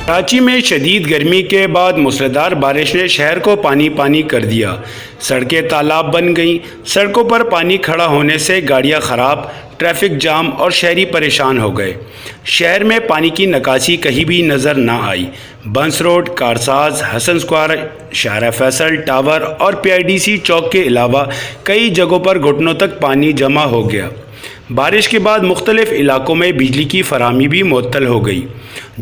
کراچی میں شدید گرمی کے بعد موسلادھار بارش نے شہر کو پانی پانی کر دیا۔ سڑکیں تالاب بن گئیں۔ سڑکوں پر پانی کھڑا ہونے سے گاڑیاں خراب، ٹریفک جام اور شہری پریشان ہو گئے۔ شہر میں پانی کی نکاسی کہیں بھی نظر نہ آئی۔ بنس روڈ، کارساز، حسن اسکوائر، شارع فیصل ٹاور اور پی آئی ڈی سی چوک کے علاوہ کئی جگہوں پر گھٹنوں تک پانی جمع ہو گیا۔ بارش کے بعد مختلف علاقوں میں بجلی کی فراہمی بھی معطل ہو گئی۔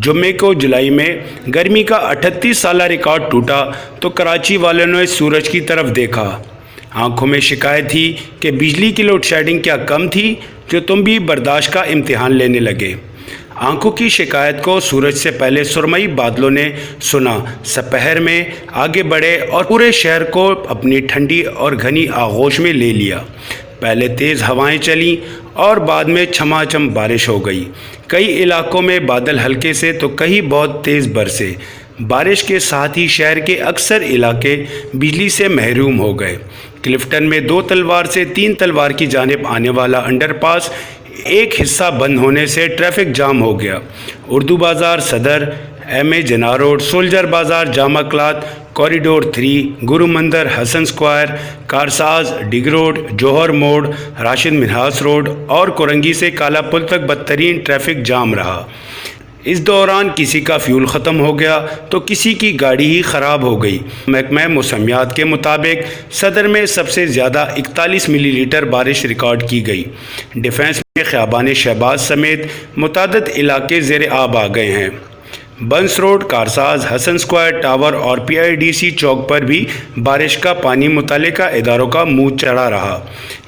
جمعے کو جولائی میں گرمی کا 38 سالہ ریکارڈ ٹوٹا تو کراچی والوں نے سورج کی طرف دیکھا۔ آنکھوں میں شکایت تھی کہ بجلی کی لوڈ شیڈنگ کیا کم تھی جو تم بھی برداشت کا امتحان لینے لگے۔ آنکھوں کی شکایت کو سورج سے پہلے سرمئی بادلوں نے سنا۔ سپہر میں آگے بڑھے اور پورے شہر کو اپنی ٹھنڈی اور گھنی آغوش میں لے لیا۔ پہلے تیز ہوائیں چلیں اور بعد میں چھما چھم بارش ہو گئی۔ کئی علاقوں میں بادل ہلکے سے تو کہیں بہت تیز برسے۔ بارش کے ساتھ ہی شہر کے اکثر علاقے بجلی سے محروم ہو گئے۔ کلفٹن میں 2 تلوار سے 3 تلوار کی جانب آنے والا انڈر پاس ایک حصہ بند ہونے سے ٹریفک جام ہو گیا۔ اردو بازار، صدر، ایم اے جناح روڈ، سولجر بازار، جامع کلاتھ، کوریڈور 3، گرو مندر، حسن اسکوائر، کارساز، ڈگ روڈ، جوہر موڑ، راشد منہاس روڈ اور کورنگی سے کالا پل تک بدترین ٹریفک جام رہا۔ اس دوران کسی کا فیول ختم ہو گیا تو کسی کی گاڑی ہی خراب ہو گئی۔ محکمہ موسمیات کے مطابق صدر میں سب سے زیادہ 41 ملی لیٹر بارش ریکارڈ کی گئی۔ ڈیفنس میں خیابان شہباز سمیت متعدد علاقے زیر آب آ گئے ہیں۔ بنس روڈ، کارساز، حسن اسکوائر ٹاور اور پی آئی ڈی سی چوک پر بھی بارش کا پانی متعلقہ اداروں کا منہ چڑھا رہا۔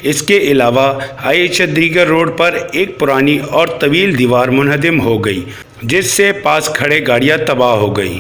اس کے علاوہ آئی ایچ دیگر روڈ پر ایک پرانی اور طویل دیوار منہدم ہو گئی جس سے پاس کھڑے گاڑیاں تباہ ہو گئیں۔